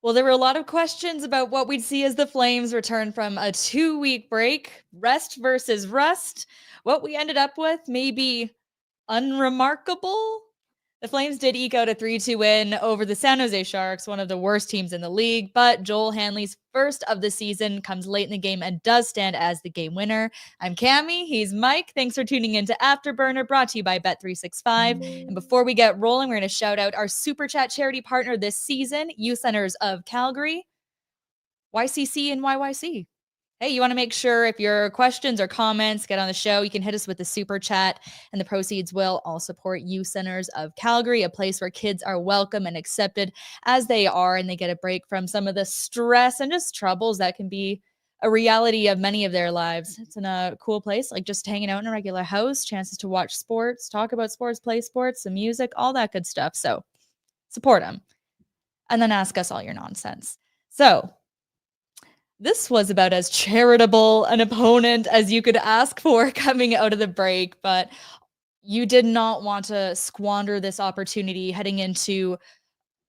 Well, there were a lot of questions about what we'd see as the Flames return from a 2-week break, rest versus rust. What we ended up with, maybe unremarkable. The Flames did eke out a 3-2 win over the San Jose Sharks, one of the worst teams in the league, but Joel Hanley's first of the season comes late in the game and does stand as the game winner. I'm Cami, he's Mike. Thanks for tuning in to Afterburner, brought to you by Bet365. And before we get rolling, we're going to shout out our Super Chat charity partner this season, Youth Centers of Calgary, YCC and YYC. Hey, you want to make sure if your questions or comments get on the show, you can hit us with the super chat, and the proceeds will all support Youth Centers of Calgary, a place where kids are welcome and accepted as they are, and they get a break from some of the stress and just troubles that can be a reality of many of their lives. It's in a cool place, like just hanging out in a regular house, chances to watch sports, talk about sports, play sports, some music, all that good stuff. So support them and then ask us all your nonsense. So this was about as charitable an opponent as you could ask for coming out of the break, but you did not want to squander this opportunity heading into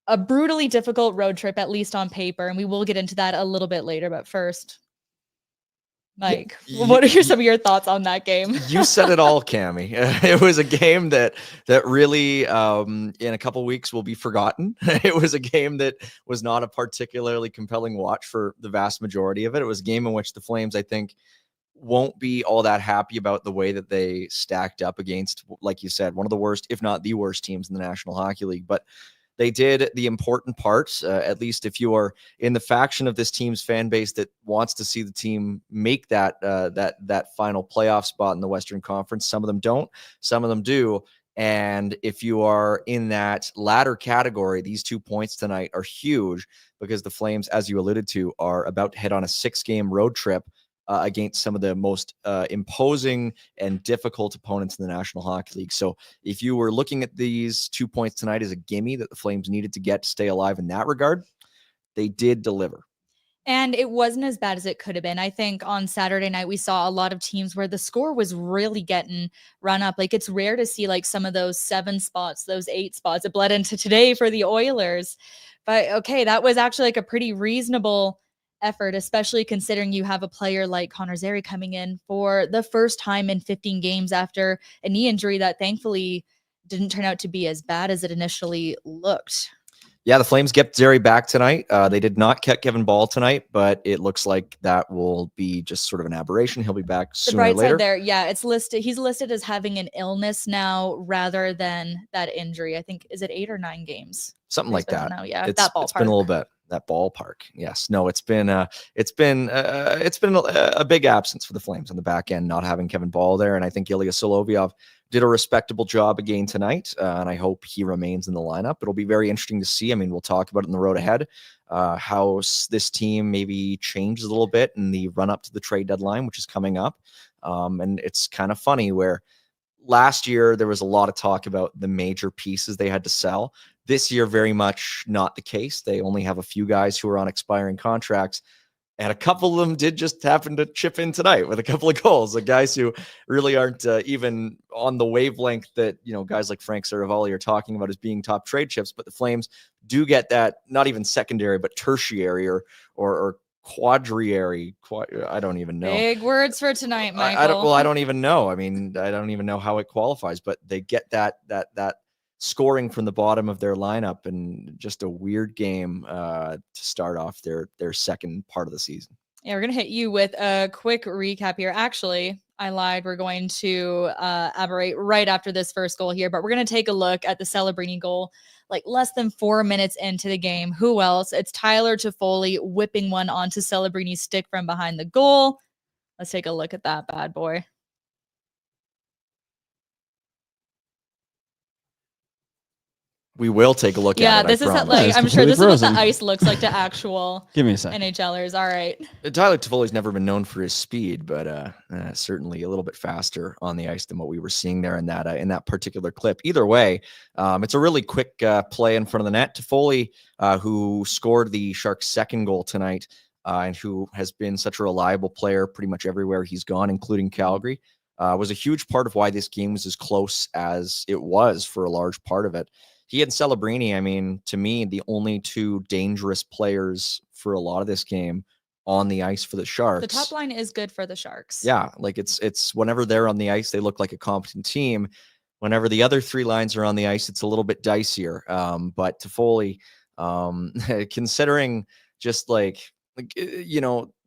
a brutally difficult road trip, at least on paper, and we will get into that a little bit later. But first, Mike, what are some of your thoughts on that game? You said it all, Cami. It was a game that really, in a couple weeks, will be forgotten. It was a game that was not a particularly compelling watch for the vast majority of it. It was a game in which the Flames, I think, won't be all that happy about the way that they stacked up against, like you said, one of the worst, if not the worst teams in the National Hockey League. But they did the important parts, at least if you are in the faction of this team's fan base that wants to see the team make that final playoff spot in the Western Conference. Some of them don't, some of them do. And if you are in that latter category, these 2 points tonight are huge because the Flames, as you alluded to, are about to head on a 6-game road trip against some of the most imposing and difficult opponents in the National Hockey League. So if you were looking at these 2 points tonight as a gimme that the Flames needed to get to stay alive in that regard, they did deliver. And it wasn't as bad as it could have been. I think on Saturday night, we saw a lot of teams where the score was really getting run up. Like, it's rare to see like some of those 7 spots, those 8 spots. It bled into today for the Oilers. But okay, that was actually like a pretty reasonable effort, especially considering you have a player like Connor Zary coming in for the first time in 15 games after a knee injury that thankfully didn't turn out to be as bad as it initially looked. Yeah, the Flames get Zary back tonight. They did not get Kevin Ball tonight, but it looks like that will be just sort of an aberration. He'll be back sooner or later. The bright side there, yeah, it's listed. He's listed as having an illness now rather than that injury. I think, is it 8 or 9 games? Something like that. Now, yeah, that ballpark. It's been a little bit. That ballpark, yes. No, it's been a big absence for the Flames on the back end, not having Kevin Ball there, and I think Ilya Solovyov did a respectable job again tonight, and I hope he remains in the lineup. It'll be very interesting to see. I mean, we'll talk about it in the road ahead, how this team maybe changes a little bit in the run up to the trade deadline, which is coming up, and it's kind of funny where last year there was a lot of talk about the major pieces they had to sell. This year, very much not the case. They only have a few guys who are on expiring contracts, and a couple of them did just happen to chip in tonight with a couple of goals. The guys who really aren't even on the wavelength that, you know, guys like Frank Seravalli are talking about as being top trade chips. But the Flames do get that, not even secondary, but tertiary or quadriary. I don't even know. Big words for tonight, Michael. I don't even know. I mean, I don't even know how it qualifies, but they get that scoring from the bottom of their lineup, and just a weird game to start off their second part of the season. Yeah, we're going to hit you with a quick recap here. Actually, I lied. We're going to aberrate right after this first goal here, but we're going to take a look at the Celebrini goal, like less than 4 minutes into the game. Who else? It's Tyler Toffoli whipping one onto Celebrini's stick from behind the goal. Let's take a look at that bad boy. We will take a look at it. Yeah, this is like, I'm sure this is what the ice looks like to actual Give me a second. NHLers. All right. Tyler Toffoli's never been known for his speed, but certainly a little bit faster on the ice than what we were seeing there in that particular clip. Either way, it's a really quick play in front of the net. Toffoli, who scored the Sharks' second goal tonight, and who has been such a reliable player pretty much everywhere he's gone, including Calgary, was a huge part of why this game was as close as it was for a large part of it. he and Celebrini, I mean, to me, the only two dangerous players for a lot of this game on the ice for the Sharks. The top line is good for the Sharks. Yeah, like it's whenever they're on the ice, they look like a competent team. Whenever the other three lines are on the ice, it's a little bit dicier. But Toffoli, considering just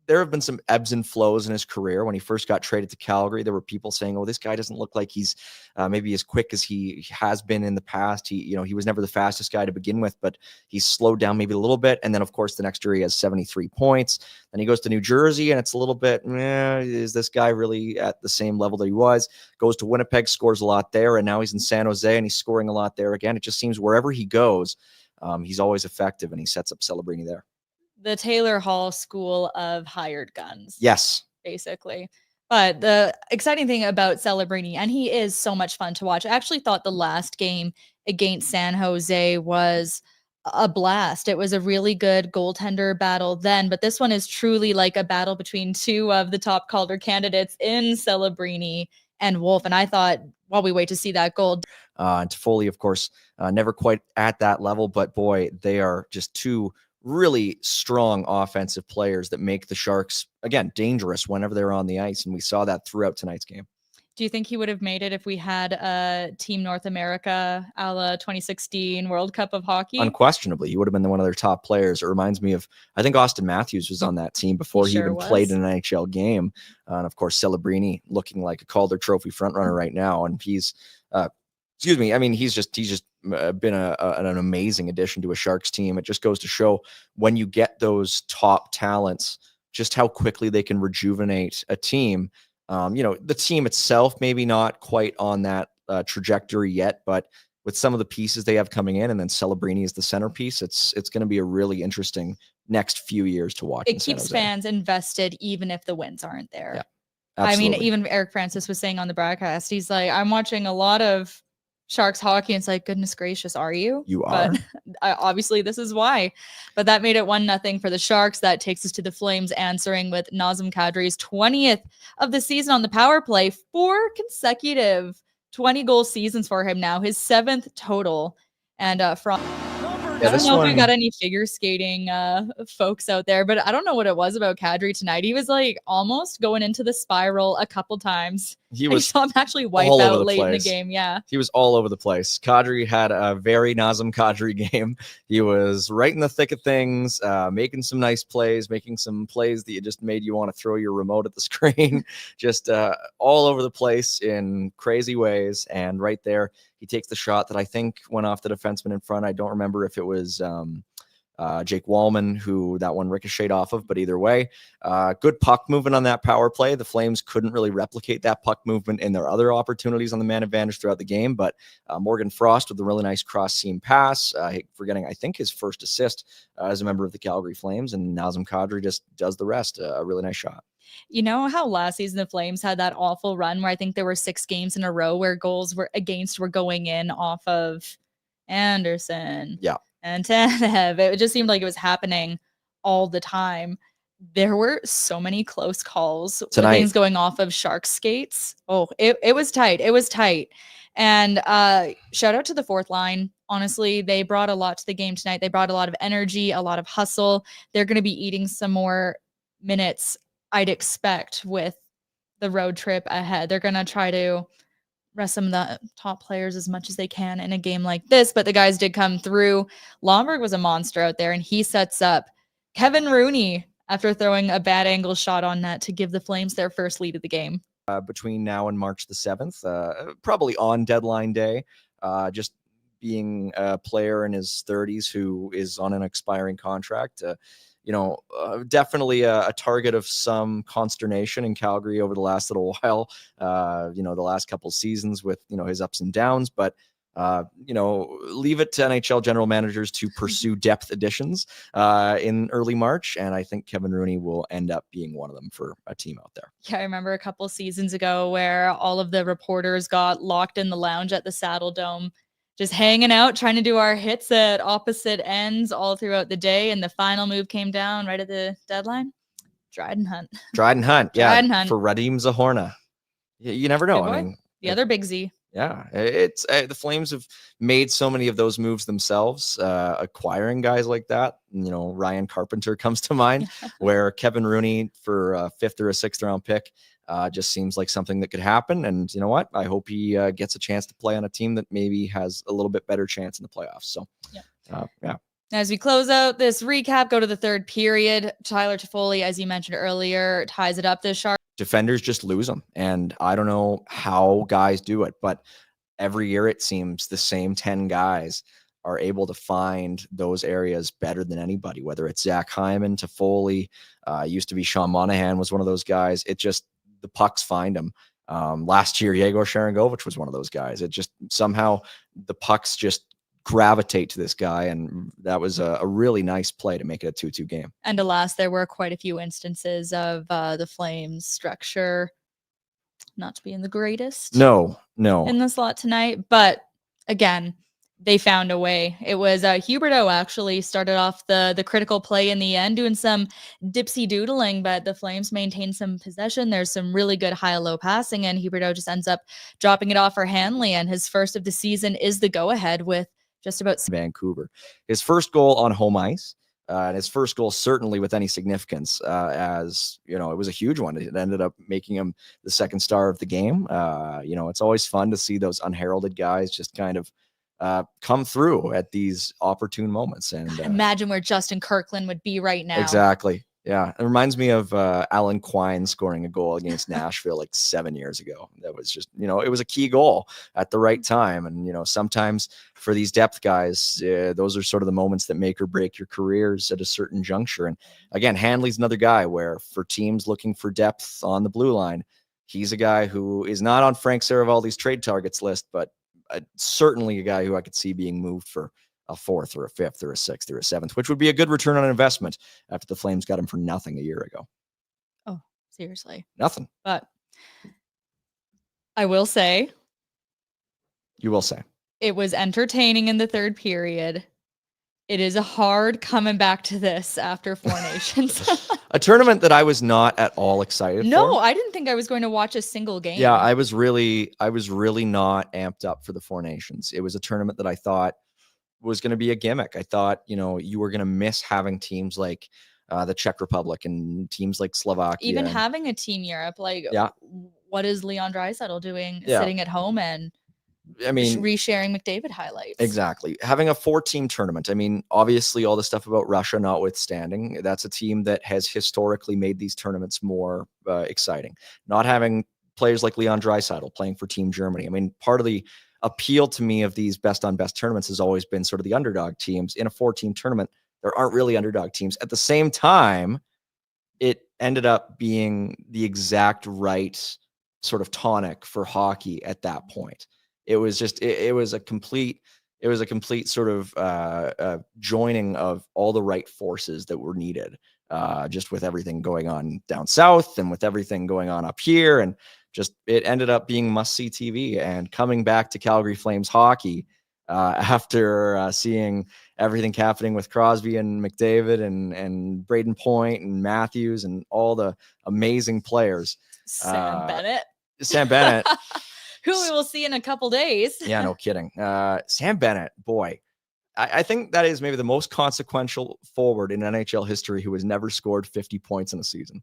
there have been some ebbs and flows in his career. When he first got traded to Calgary, there were people saying, "Oh, this guy doesn't look like he's maybe as quick as he has been in the past. He was never the fastest guy to begin with, but he's slowed down maybe a little bit." And then, of course, the next year he has 73 points. Then he goes to New Jersey, and it's a little bit, is this guy really at the same level that he was? Goes to Winnipeg, scores a lot there, and now he's in San Jose, and he's scoring a lot there again. It just seems wherever he goes, he's always effective, and he sets up Celebrini there. The Taylor Hall school of hired guns. Yes. Basically. But the exciting thing about Celebrini, and he is so much fun to watch. I actually thought the last game against San Jose was a blast. It was a really good goaltender battle then, but this one is truly like a battle between two of the top Calder candidates in Celebrini and Wolf. And I thought, while we wait to see that goal. And Toffoli, of course, never quite at that level, but boy, they are just two really strong offensive players that make the Sharks, again, dangerous whenever they're on the ice. And we saw that throughout tonight's game. Do you think he would have made it if we had a Team North America a la 2016 World Cup of hockey? Unquestionably, he would have been one of their top players. It reminds me of, I think Austin Matthews was on that team before he even played in an NHL game. And of course, Celebrini looking like a Calder Trophy frontrunner right now. And he's, I mean, he's just been an amazing addition to a Sharks team. It just goes to show when you get those top talents, just how quickly they can rejuvenate a team. The team itself, maybe not quite on that trajectory yet, but with some of the pieces they have coming in, and then Celebrini is the centerpiece, it's going to be a really interesting next few years to watch. It keeps fans invested, even if the wins aren't there. Yeah, absolutely. I mean, even Eric Francis was saying on the broadcast, he's like, I'm watching a lot of Sharks hockey, and it's like, goodness gracious, are you? You are. But obviously, this is why. But that made it 1-0 for the Sharks. That takes us to the Flames answering with Nazem Kadri's 20th of the season on the power play. 4 consecutive 20-goal seasons for him now, his 7th total. And from I don't know if we got any figure skating folks out there, but I don't know what it was about Kadri tonight. He was like almost going into the spiral a couple times. I saw him actually wipe out late in the game. Yeah. He was all over the place. Kadri had a very Nazem Kadri game. He was right in the thick of things, making some nice plays, making some plays that just made you want to throw your remote at the screen, just all over the place in crazy ways. And right there, he takes the shot that I think went off the defenseman in front. I don't remember if it was Jake Wallman who that one ricocheted off of, but either way, good puck movement on that power play. The Flames couldn't really replicate that puck movement in their other opportunities on the man advantage throughout the game, but Morgan Frost with a really nice cross seam pass, forgetting, I think, his first assist as a member of the Calgary Flames, and Nazem Kadri just does the rest. A really nice shot. You know how last season the Flames had that awful run where I think there were 6 games in a row where goals were going in off of Anderson. Yeah. And Tanev. It just seemed like it was happening all the time. There were so many close calls. Tonight. Things going off of Shark skates. Oh, it was tight. It was tight. And shout out to the 4th line. Honestly, they brought a lot to the game tonight. They brought a lot of energy, a lot of hustle. They're going to be eating some more minutes, I'd expect, with the road trip ahead. They're going to try to rest some of the top players as much as they can in a game like this, but the guys did come through. Lomberg was a monster out there, and he sets up Kevin Rooney after throwing a bad angle shot on net to give the Flames their first lead of the game. Between now and March the 7th, probably on deadline day, just being a player in his 30s who is on an expiring contract, definitely a target of some consternation in Calgary over the last little while, the last couple seasons with, his ups and downs, but leave it to NHL general managers to pursue depth additions in early March. And I think Kevin Rooney will end up being one of them for a team out there. Yeah, I remember a couple seasons ago where all of the reporters got locked in the lounge at the Saddle Dome, just hanging out, trying to do our hits at opposite ends all throughout the day. And the final move came down right at the deadline. Dryden Hunt. Yeah. Dryden Hunt. For Radim Zahorna. You never know. I mean, the other Big Z. Yeah, it's the Flames have made so many of those moves themselves, acquiring guys like that. Ryan Carpenter comes to mind, where Kevin Rooney for a 5th or a 6th round pick just seems like something that could happen. And you know what? I hope he gets a chance to play on a team that maybe has a little bit better chance in the playoffs. So, yeah. As we close out this recap, go to the third period. Tyler Toffoli, as you mentioned earlier, ties it up this Shark. Defenders just lose them. And I don't know how guys do it, but every year it seems the same 10 guys are able to find those areas better than anybody, whether it's Zach Hyman, Toffoli, used to be Sean Monahan was one of those guys. It just, the pucks find them. Last year, Yegor Sharangovich was one of those guys. It just somehow the pucks just gravitate to this guy, and that was a really nice play to make it a 2-2 game. And alas, there were quite a few instances of the Flames structure not to be in the greatest No in the slot tonight, but again, they found a way. It was Huberdeau actually started off the critical play in the end, doing some dipsy doodling, but the Flames maintained some possession. There's some really good high-low passing, and Huberdeau just ends up dropping it off for Hanley, and his first of the season is the go-ahead with just about Vancouver. His first goal on home ice, and his first goal certainly with any significance, as it was a huge one. It ended up making him the second star of the game. It's always fun to see those unheralded guys just kind of come through at these opportune moments. And imagine where Justin Kirkland would be right now. Exactly. Yeah, it reminds me of Alan Quine scoring a goal against Nashville like 7 years ago. That was just, it was a key goal at the right time. And, sometimes for these depth guys, those are sort of the moments that make or break your careers at a certain juncture. And again, Hanley's another guy where for teams looking for depth on the blue line, he's a guy who is not on Frank Seravalli's trade targets list, but certainly a guy who I could see being moved for a 4th or a 5th or a 6th or a 7th, which would be a good return on investment after the Flames got him for nothing a year ago. Oh, seriously. Nothing. But I will say. You will say. It was entertaining in the third period. It is a hard coming back to this after Four Nations. A tournament that I was not at all excited for. No, I didn't think I was going to watch a single game. Yeah, I was really not amped up for the Four Nations. It was a tournament that I thought was going to be a gimmick. I thought, you were going to miss having teams like the Czech Republic and teams like Slovakia. Even having a Team Europe, what is Leon Draisaitl doing sitting at home and resharing McDavid highlights? Exactly. Having a 4-team tournament. Obviously all the stuff about Russia notwithstanding, that's a team that has historically made these tournaments more exciting. Not having players like Leon Draisaitl playing for Team Germany. Part of the appeal to me of these best on best tournaments has always been sort of the underdog teams. In a 4-team tournament, there aren't really underdog teams. At the same time, it ended up being the exact right sort of tonic for hockey at that point. It was just, it was a complete sort of joining of all the right forces that were needed, just with everything going on down south and with everything going on up here. And just, it ended up being must-see TV. And coming back to Calgary Flames hockey after seeing everything happening with Crosby and McDavid and Braden Point and Matthews and all the amazing players. Sam Bennett. Who we will see in a couple days. Yeah, no kidding. Sam Bennett, boy. I think that is maybe the most consequential forward in NHL history who has never scored 50 points in a season.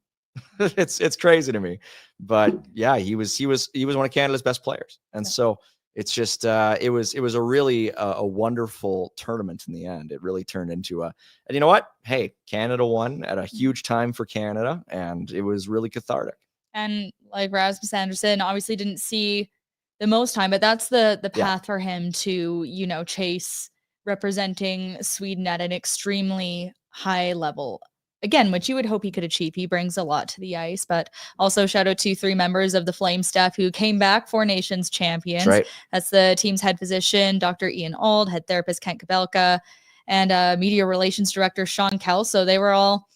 It's crazy to me, but yeah, he was one of Canada's best players, and so it's just it was a really a wonderful tournament in the end. It really turned into and you know what? Hey, Canada won at a huge time for Canada, and it was really cathartic. And like Rasmus Andersson obviously didn't see the most time, but that's the path for him to chase representing Sweden at an extremely high level. Again, which you would hope he could achieve. He brings a lot to the ice, but also shout out to 3 members of the Flame staff who came back Four Nations champions. That's right. That's the team's head physician, Dr. Ian Auld, head therapist Kent Kabelka, and media relations director Sean Kelso. They were all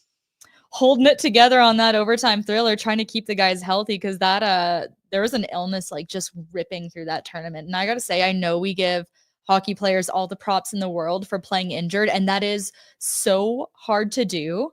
holding it together on that overtime thriller, trying to keep the guys healthy because that there was an illness like just ripping through that tournament. And I got to say, I know we give hockey players all the props in the world for playing injured, and that is so hard to do.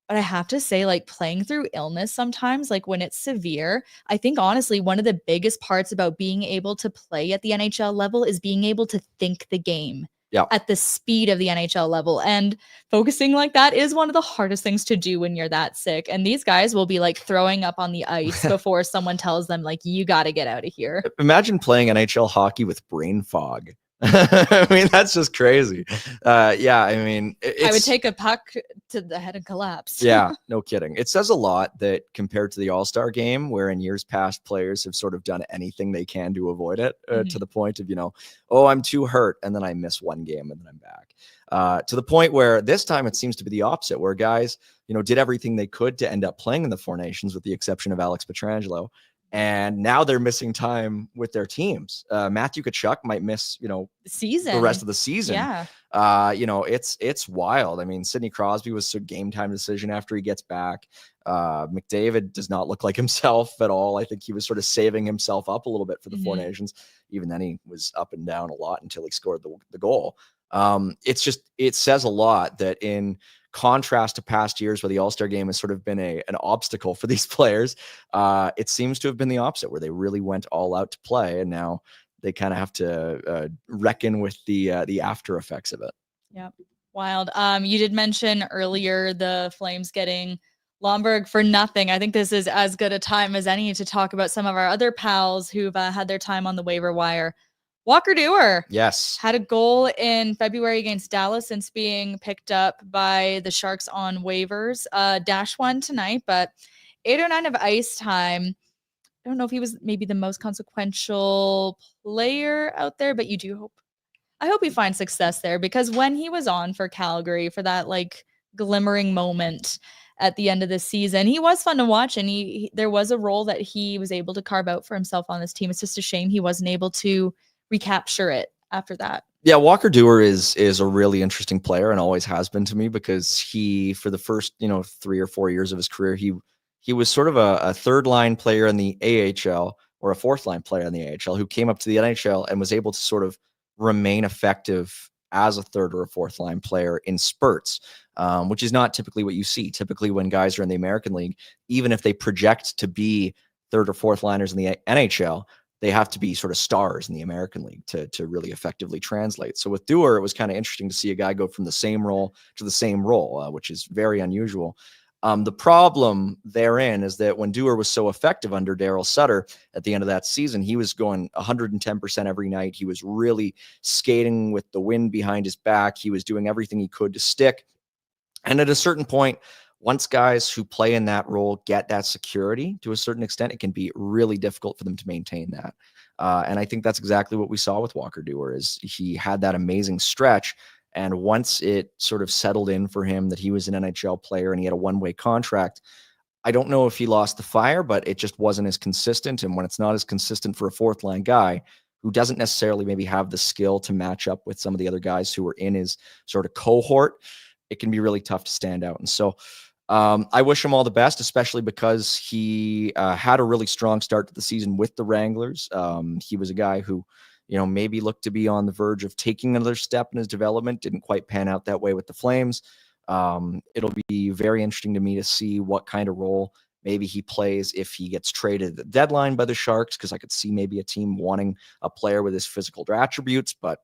But I have to say, like, playing through illness sometimes, like when it's severe, I think honestly, one of the biggest parts about being able to play at the NHL level is being able to think the game Yeah. at the speed of the NHL level. And focusing like that is one of the hardest things to do when you're that sick. And these guys will be like throwing up on the ice before someone tells them, like, you got to get out of here. Imagine playing NHL hockey with brain fog. I mean, that's just crazy. Yeah, I mean, I would take a puck to the head and collapse. Yeah, no kidding. It says a lot that compared to the All-Star game, where in years past players have sort of done anything they can to avoid it, to the point of, oh, I'm too hurt, and then I miss one game and then I'm back. To the point where this time it seems to be the opposite, where guys, did everything they could to end up playing in the Four Nations, with the exception of Alex Pietrangelo. And now they're missing time with their teams. Matthew Tkachuk might miss, the rest of the season. Yeah. It's wild. I mean, Sidney Crosby was a game time decision after he gets back. McDavid does not look like himself at all. I think he was sort of saving himself up a little bit for the Four Nations. Even then, he was up and down a lot until he scored the goal. It says a lot that, in contrast to past years where the All-Star game has sort of been an obstacle for these players, it seems to have been the opposite, where they really went all out to play, and now they kind of have to reckon with the after effects of it. Yep. Wild. You did mention earlier the Flames getting Lomberg for nothing. I think this is as good a time as any to talk about some of our other pals who've had their time on the waiver wire. Walker Duehr, yes, had a goal in February against Dallas since being picked up by the Sharks on waivers. -1 tonight, but 8:09 of ice time. I don't know if he was maybe the most consequential player out there, but I hope he finds success there, because when he was on for Calgary for that like glimmering moment at the end of the season, he was fun to watch, and there was a role that he was able to carve out for himself on this team. It's just a shame he wasn't able to recapture it after that. Yeah, Walker Duehr is a really interesting player, and always has been to me, because he, for the first 3 or 4 years of his career, he was sort of a third line player in the AHL, or a fourth line player in the AHL, who came up to the NHL and was able to sort of remain effective as a third or a fourth line player in spurts, which is not typically what you see. Typically, when guys are in the American League, even if they project to be third or fourth liners in the NHL, they have to be sort of stars in the American League to really effectively translate. So with Duehr, it was kind of interesting to see a guy go from the same role to the same role, which is very unusual. The problem therein is that when Duehr was so effective under Daryl Sutter at the end of that season, he was going 110% every night. He was really skating with the wind behind his back. He was doing everything he could to stick. And at a certain point, once guys who play in that role get that security to a certain extent, it can be really difficult for them to maintain that. And I think that's exactly what we saw with Walker Duehr. Is he had that amazing stretch, and once it sort of settled in for him that he was an NHL player and he had a one-way contract, I don't know if he lost the fire, but it just wasn't as consistent. And when it's not as consistent for a fourth line guy who doesn't necessarily maybe have the skill to match up with some of the other guys who were in his sort of cohort, it can be really tough to stand out. And so I wish him all the best, especially because he had a really strong start to the season with the Wranglers. He was a guy who, maybe looked to be on the verge of taking another step in his development. Didn't quite pan out that way with the Flames. It'll be very interesting to me to see what kind of role maybe he plays if he gets traded at the deadline by the Sharks, because I could see maybe a team wanting a player with his physical attributes. But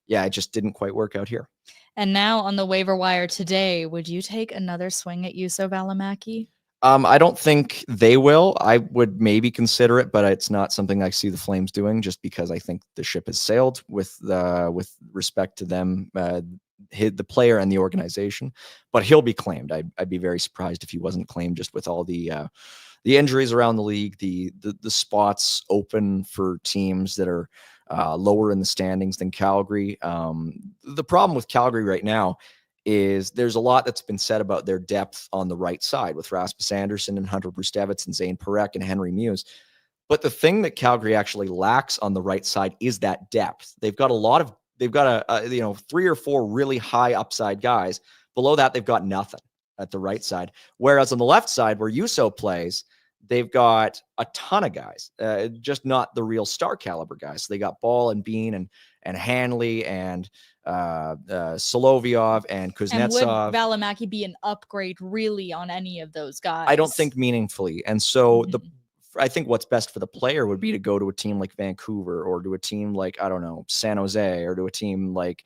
yeah, it just didn't quite work out here. And now on the waiver wire today, would you take another swing at Jusso Välimäki? I don't think they will. I would maybe consider it, but it's not something I see the Flames doing, just because I think the ship has sailed with respect to them, the player and the organization. But he'll be claimed. I'd be very surprised if he wasn't claimed, just with all the injuries around the league, the spots open for teams that are lower in the standings than Calgary. The problem with Calgary right now is there's a lot that's been said about their depth on the right side with Rasmus Andersson and Hunter Brustevitz and Zane Parekh and Henry Muse. But the thing that Calgary actually lacks on the right side is that depth. They've got a 3 or 4 really high upside guys. Below that, they've got nothing at the right side. Whereas on the left side, where Jusso plays, they've got a ton of guys, just not the real star caliber guys. So they got Ball and Bean and Hanley and Solovyov and Kuznetsov. And would Valimaki be an upgrade really on any of those guys? I don't think meaningfully. And so I think what's best for the player would be to go to a team like Vancouver or to a team like, I don't know, San Jose, or to a team like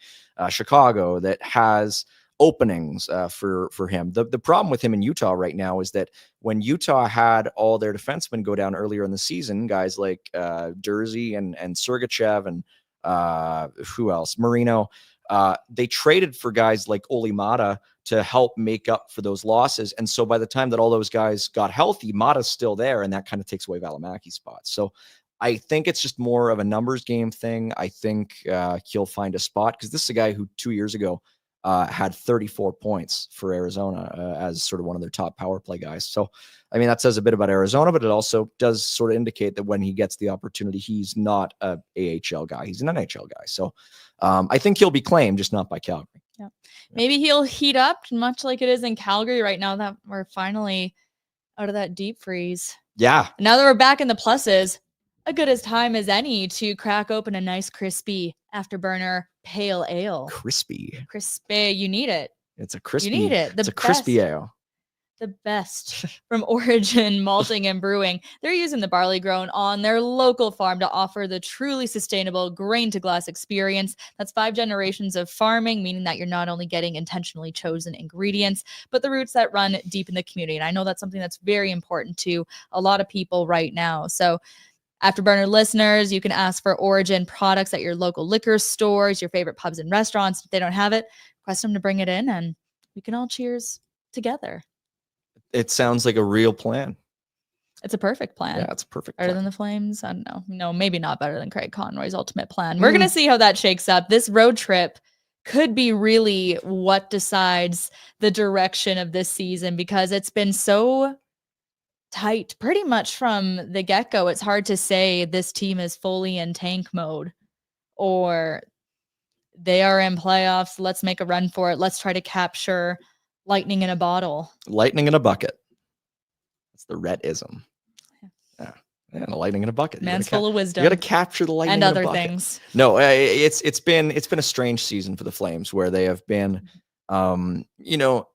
Chicago that has openings for him. The problem with him in Utah right now is that when Utah had all their defensemen go down earlier in the season, guys like Duehr and Sergachev and who else? Marino, they traded for guys like Olli Mata to help make up for those losses. And so by the time that all those guys got healthy, Mata's still there, and that kind of takes away Valimaki's spot. So I think it's just more of a numbers game thing. I think he'll find a spot, because this is a guy who 2 years ago had 34 points for Arizona as sort of one of their top power play guys. So, I mean, that says a bit about Arizona, but it also does sort of indicate that when he gets the opportunity, he's not a AHL guy. He's an NHL guy. So I think he'll be claimed, just not by Calgary. Yeah. Maybe he'll heat up, much like it is in Calgary right now that we're finally out of that deep freeze. Yeah. Now that we're back in the pluses, a good as time as any to crack open a nice crispy Afterburner pale ale. Crispy. You need it. It's a crispy. You need it. It's a crispy ale. The best from Origin Malting and Brewing. They're using the barley grown on their local farm to offer the truly sustainable grain to glass experience. That's 5 generations of farming, meaning that you're not only getting intentionally chosen ingredients, but the roots that run deep in the community. And I know that's something that's very important to a lot of people right now. So Afterburner listeners, you can ask for Origin products at your local liquor stores, your favorite pubs and restaurants. If they don't have it, request them to bring it in, and we can all cheers together. It sounds like a real plan. It's a perfect plan. Yeah, it's a perfect better plan. than the Flames. I don't know. No, maybe not better than Craig Conroy's ultimate plan. We're going to see how that shakes up. This road trip could be really what decides the direction of this season, because it's been so tight pretty much from the get-go. It's hard to say this team is fully in tank mode or they are in playoffs. Let's make a run for it. Let's try to capture lightning in a bottle. Lightning in a bucket. That's the Rhett-ism. Yeah. And a lightning in a bucket. Man's full of wisdom. You got to capture the lightning and in other a bucket. things. No, it's been a strange season for the Flames, where they have been, you know,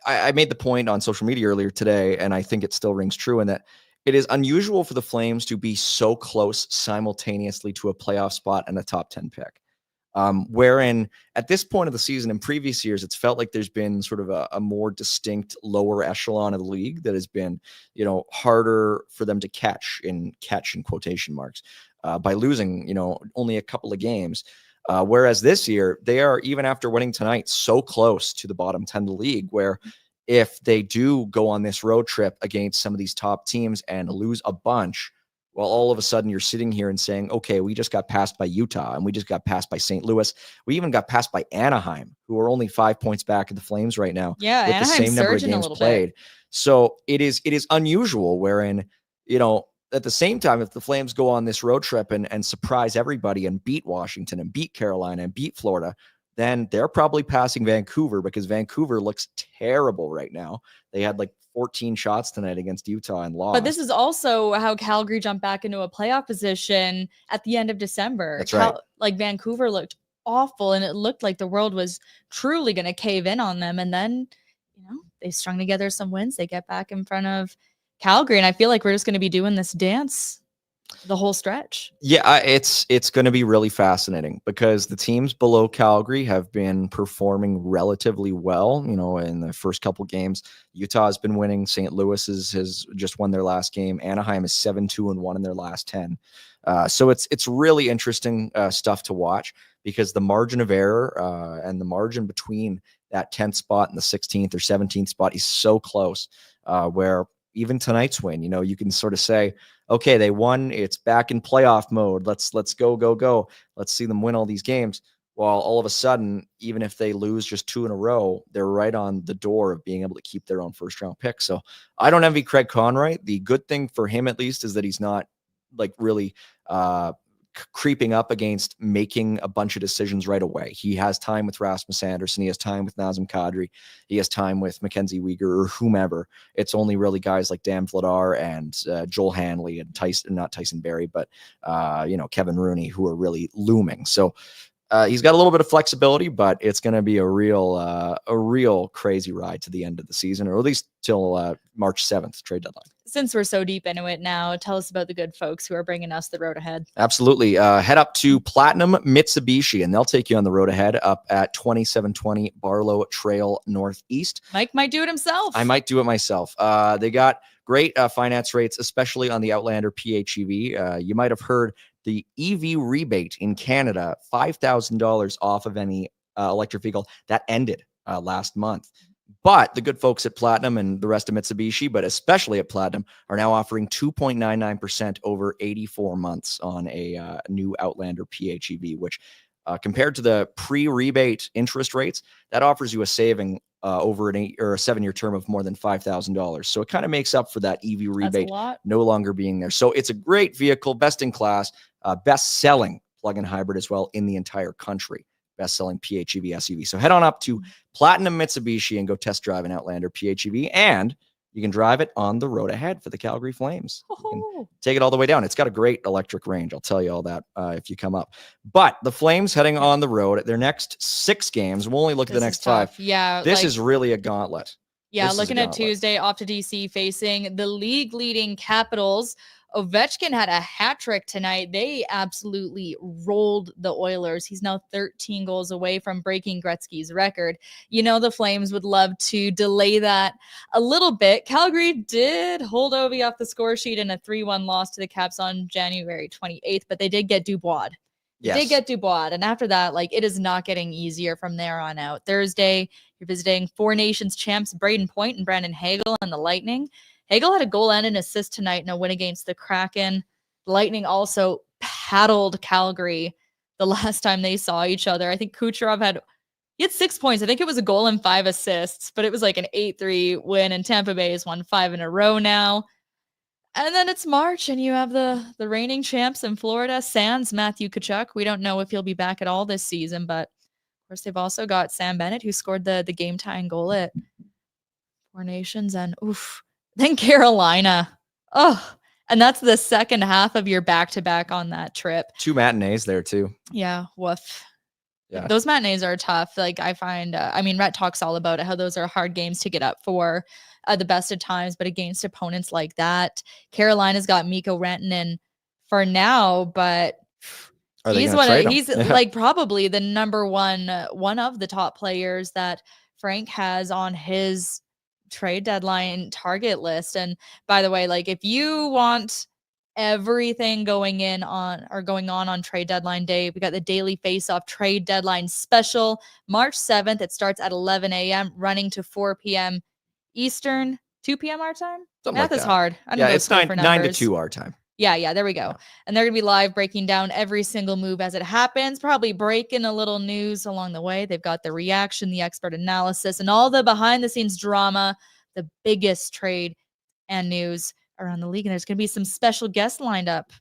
I made the point on social media earlier today, and I think it still rings true, in that it is unusual for the Flames to be so close simultaneously to a playoff spot and a top 10 pick. Wherein at this point of the season in previous years, it's felt like there's been sort of a more distinct lower echelon of the league that has been, you know, harder for them to catch in quotation marks by losing, you know, only a couple of games. Whereas this year, they are, even after winning tonight, so close to the bottom 10 of the league, where if they do go on this road trip against some of these top teams and lose a bunch, well, all of a sudden you're sitting here and saying, okay, we just got passed by Utah, and we just got passed by St. Louis. We even got passed by Anaheim, who are only 5 points back of the Flames right now. Yeah, with Anaheim's the same number of surging games a little played. bit. So it is unusual, wherein, you know, at the same time, if the Flames go on this road trip and surprise everybody and beat Washington and beat Carolina and beat Florida, then they're probably passing Vancouver, because Vancouver looks terrible right now. They had like 14 shots tonight against Utah and lost. But this is also how Calgary jumped back into a playoff position at the end of December. That's right. Like Vancouver looked awful, and it looked like the world was truly going to cave in on them. And then, you know, they strung together some wins. They get back in front of Calgary, and I feel like we're just going to be doing this dance the whole stretch. Yeah, it's going to be really fascinating, because the teams below Calgary have been performing relatively well. You know, in the first couple games, Utah has been winning. St. Louis has just won their last game. Anaheim is 7-2-1 in their last 10. So it's really interesting stuff to watch, because the margin of error and the margin between that 10th spot and the 16th or 17th spot is so close, where even tonight's win, you know, you can sort of say, okay, they won. It's back in playoff mode. Let's go. Let's see them win all these games. While all of a sudden, even if they lose just 2 in a row, they're right on the door of being able to keep their own first round pick. So I don't envy Craig Conroy. The good thing for him, at least, is that he's not like really creeping up against making a bunch of decisions right away. He has time with Rasmus Anderson. He has time with Nazem Kadri. He has time with Mackenzie Weegar or whomever. It's only really guys like Dan Vladar and Joel Hanley and not Tyson Berry, but you know, Kevin Rooney, who are really looming. So He's got a little bit of flexibility, but it's going to be a real crazy ride to the end of the season, or at least till March 7th trade deadline. Since we're so deep into it now, tell us about the good folks who are bringing us the road ahead. Absolutely. Head up to Platinum Mitsubishi, and they'll take you on the road ahead up at 2720 Barlow Trail Northeast. Mike might do it himself. I might do it myself. They got great finance rates, especially on the Outlander PHEV. You might have heard the EV rebate in Canada, $5,000 off of any electric vehicle. That ended last month. But the good folks at Platinum and the rest of Mitsubishi, but especially at Platinum, are now offering 2.99% over 84 months on a new Outlander PHEV, which compared to the pre-rebate interest rates, that offers you a saving over an 8 or a 7-year term of more than $5,000. So it kind of makes up for that EV rebate no longer being there. So it's a great vehicle, best in class, best-selling plug-in hybrid as well in the entire country. Best-selling PHEV SUV. So head on up to Platinum Mitsubishi and go test drive an Outlander PHEV, and you can drive it on the road ahead for the Calgary Flames. You can take it all the way down. It's got a great electric range. I'll tell you all that if you come up. But the Flames heading on the road at their next 6 games. We'll only look at the next 5. Yeah, this is really a gauntlet. Yeah, looking at Tuesday, off to DC, facing the league-leading Capitals. Ovechkin had a hat trick tonight. They absolutely rolled the Oilers. He's now 13 goals away from breaking Gretzky's record. You know, the Flames would love to delay that a little bit. Calgary did hold Ovi off the score sheet in a 3-1 loss to the Caps on January 28th, but they did get Dubois. Yes. Did get Dubois. And after that, like, it is not getting easier from there on out. Thursday, you're visiting Four Nations champs Braden Point and Brandon Hagel and the Lightning. Hagel had a goal and an assist tonight in a win against the Kraken. The Lightning also paddled Calgary the last time they saw each other. I think Kucherov had 6 points. I think it was a goal and 5 assists, but it was like an 8-3 win, and Tampa Bay has won 5 in a row now. And then it's March, and you have the reigning champs in Florida, sans Matthew Tkachuk. We don't know if he'll be back at all this season, but of course they've also got Sam Bennett, who scored the game-tying goal at Four Nations, and then Carolina. Oh, and that's the second half of your back-to-back on that trip. 2 matinees there too. Yeah, woof. Yeah. Those matinees are tough. Like, I find, Rhett talks all about it, how those are hard games to get up for the best of times, but against opponents like that. Carolina's got Mikko Rantanen for now, but he's like probably the number one of the top players that Frank has on his trade deadline target list. And by the way, like, if you want everything going on trade deadline day, we got the daily Faceoff trade deadline special March 7th. It starts at 11 a.m. running to 4 p.m. Eastern, 2 p.m. our time. Math is hard. It's 9 to 2 our time. Yeah, there we go. Yeah. And they're going to be live breaking down every single move as it happens, probably breaking a little news along the way. They've got the reaction, the expert analysis, and all the behind-the-scenes drama, the biggest trade and news around the league. And there's going to be some special guests lined up. I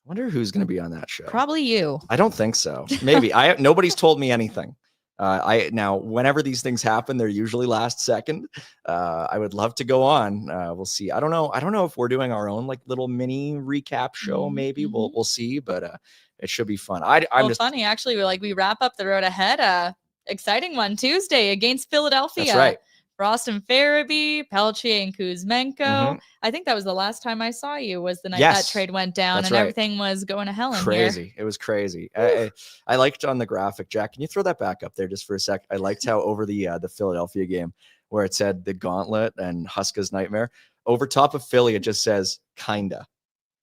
wonder who's going to be on that show. Probably you. I don't think so. Maybe. Nobody's told me anything. Now, whenever these things happen, they're usually last second. I would love to go on. We'll see. I don't know if we're doing our own like little mini recap show. Maybe we'll see, but it should be fun. I'm just funny. Actually, we wrap up the road ahead. Exciting one Tuesday against Philadelphia. That's right. Frost and Farabee, Pelche and Kuzmenko. I think that was the last time I saw you, was the night that trade went down. That's and everything was going to hell in crazy. Here. It was crazy. I liked on the graphic, Jack, can you throw that back up there just for a sec? I liked how over the Philadelphia game where it said the gauntlet and Huska's nightmare, over top of Philly, it just says kinda.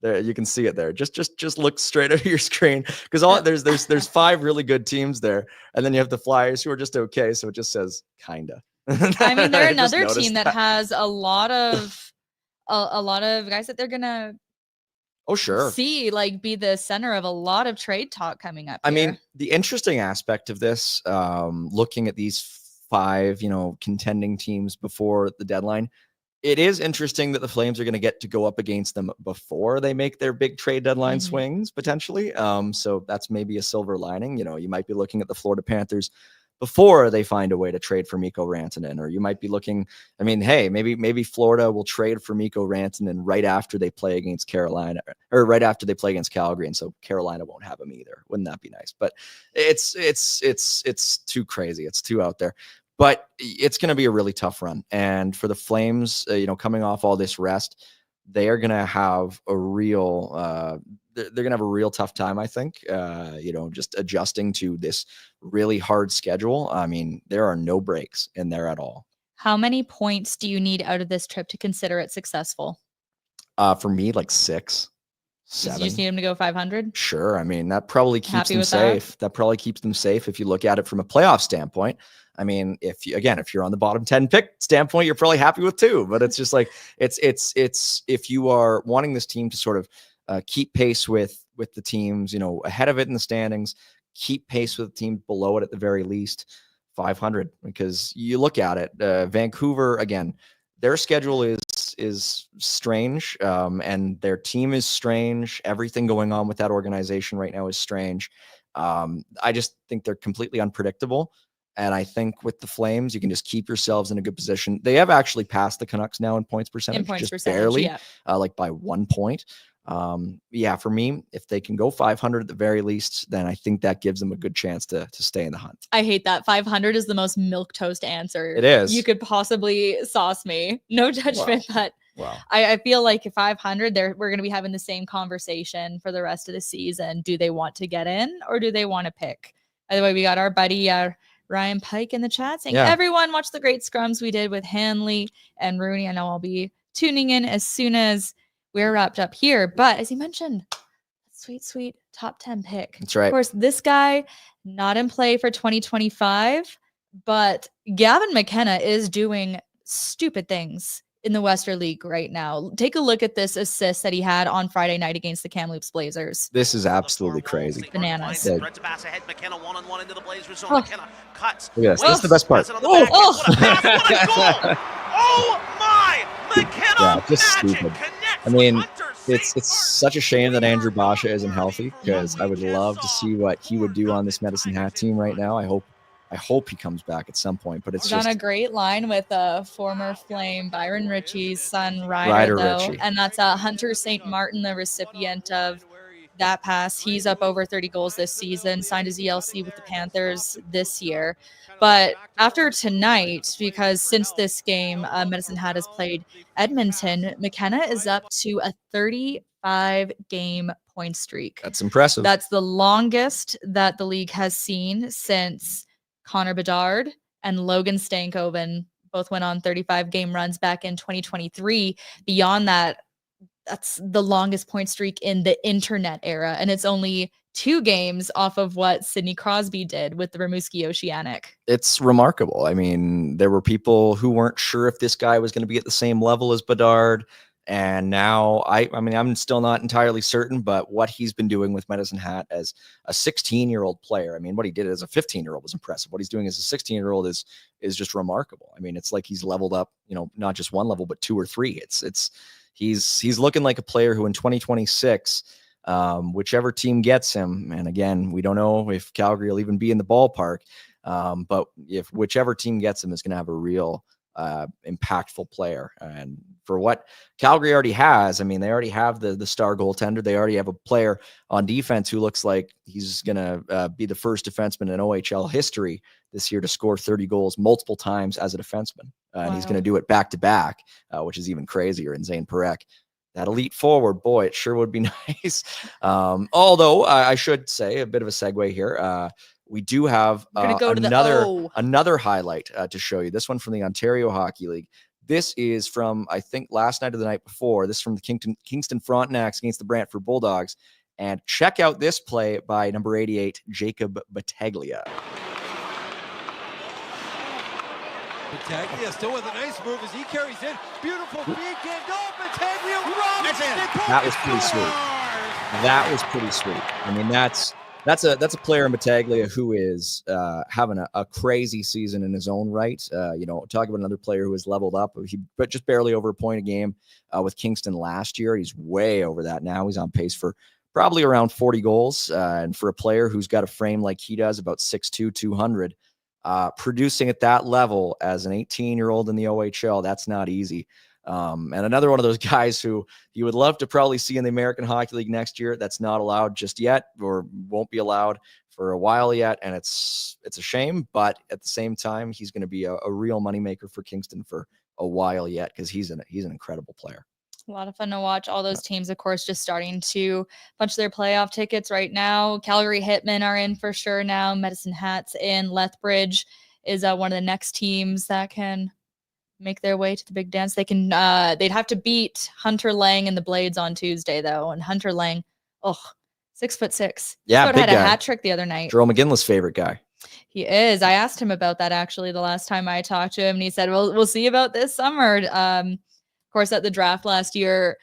There, you can see it there. Just look straight at your screen, because there's 5 really good teams there, and then you have the Flyers who are just okay, so it just says kinda. They're another team that has a lot of guys that they're gonna see like be the center of a lot of trade talk coming up. The interesting aspect of this, looking at these 5 contending teams before the deadline, it is interesting that the Flames are going to get to go up against them before they make their big trade deadline swings potentially. So that's maybe a silver lining. You might be looking at the Florida Panthers before they find a way to trade for Mikko Rantanen. Or you might be looking, I mean, hey, maybe Florida will trade for Mikko Rantanen right after they play against Carolina, or right after they play against Calgary, and so Carolina won't have him either. Wouldn't that be nice? But it's too crazy. It's too out there. But it's going to be a really tough run. And for the Flames, coming off all this rest, they are going to have a real they're going to have a real tough time, I think, just adjusting to this really hard schedule. I mean, there are no breaks in there at all. How many points do you need out of this trip to consider it successful? For me, like 6, 7. You just need them to go 500? Sure. I mean, that probably keeps them safe. That probably keeps them safe if you look at it from a playoff standpoint. I mean, if you're on the bottom 10 pick standpoint, you're probably happy with 2, but it's just like, it's if you are wanting this team to sort of keep pace with the teams, ahead of it in the standings, keep pace with the team below it at the very least, 500, because you look at it, Vancouver, again, their schedule is strange, and their team is strange. Everything going on with that organization right now is strange. I just think they're completely unpredictable. And I think with the Flames, you can just keep yourselves in a good position. They have actually passed the Canucks now in points percentage, barely, like by 1 point. For me, if they can go 500 at the very least, then I think that gives them a good chance to stay in the hunt. I hate that. 500 is the most milquetoast answer. It is. You could possibly sauce me. No judgment, but wow. I feel like if 500, we're going to be having the same conversation for the rest of the season. Do they want to get in or do they want to pick? By the way, we got our buddy Ryan Pike in the chat saying, everyone watch the great scrums we did with Hanley and Rooney. I know I'll be tuning in as soon as we're wrapped up here. But as you mentioned, sweet top 10 pick. That's right. Of course, this guy not in play for 2025, but Gavin McKenna is doing stupid things in the Western League right now. Take a look at this assist that he had on Friday night against the Kamloops Blazers. This is absolutely crazy. Bananas. Yeah. McKenna one-on-one into the Blazers zone. Oh. McKenna cuts. Yes, that's the best part. Oh my! McKenna just magic stupid. connects I mean, with Hunter it's St. such a shame that Andrew Basha isn't healthy, because I would love to see what he would do on this Medicine Hat team right now. I hope he comes back at some point, but it's He's on a great line with former Flame Byron Ritchie's son, Ryder though. Ritchie. And that's Hunter St. Martin, the recipient of that pass. He's up over 30 goals this season, signed his ELC with the Panthers this year. But after tonight, because since this game, Medicine Hat has played Edmonton, McKenna is up to a 35-game point streak. That's impressive. That's the longest that the league has seen since Connor Bedard and Logan Stankoven both went on 35-game runs back in 2023. Beyond that, that's the longest point streak in the internet era. And it's only 2 games off of what Sidney Crosby did with the Rimouski Oceanic. It's remarkable. I mean, there were people who weren't sure if this guy was going to be at the same level as Bedard. And now I'm still not entirely certain, but what he's been doing with Medicine Hat as a 16-year-old player, I mean, what he did as a 15-year-old was impressive. What he's doing as a 16-year-old is just remarkable. I mean, it's like he's leveled up, not just 1 level, but 2 or 3. He's looking like a player who in 2026, whichever team gets him, and again, we don't know if Calgary will even be in the ballpark, but if whichever team gets him is going to have a real impactful player. And for what Calgary already has, I mean, they already have the star goaltender. They already have a player on defense who looks like he's going to be the first defenseman in OHL history this year to score 30 goals multiple times as a defenseman. And he's going to do it back to back, which is even crazier in Zane Parekh. That elite forward, boy, it sure would be nice. Although I should say, a bit of a segue here, we do have another highlight to show you. This one from the Ontario Hockey League. This is from, I think, last night or the night before. This is from the Kingston Frontenacs against the Brantford Bulldogs. And check out this play by number 88, Jacob Battaglia. Battaglia still with a nice move as he carries in. Beautiful feed game. Go, Battaglia robs it. That was pretty sweet. That was pretty sweat. I mean, that's a player in Battaglia who is having a crazy season in his own right. Talk about another player who has leveled up. But just barely over a point a game with Kingston last year. He's way over that now. He's on pace for probably around 40 goals. And for a player who's got a frame like he does, about 6'2", 200, producing at that level as an 18-year-old in the OHL, that's not easy. And another one of those guys who you would love to probably see in the American Hockey League next year. That's not allowed just yet, or won't be allowed for a while yet. And it's a shame, but at the same time, he's going to be a real moneymaker for Kingston for a while yet, because he's an incredible player. A lot of fun to watch. All those teams, of course, just starting to punch their playoff tickets right now. Calgary Hitmen are in for sure now. Medicine Hats in. Lethbridge is one of the next teams that can make their way to the big dance. They can. They'd have to beat Hunter Lang and the Blades on Tuesday, though. And Hunter Lang, 6'6". Yeah, big big had guy. a hat trick the other night. Jerome McGinley's favorite guy. He is. I asked him about that actually the last time I talked to him, and he said, "Well, we'll see about this summer." Of course, at the draft last year,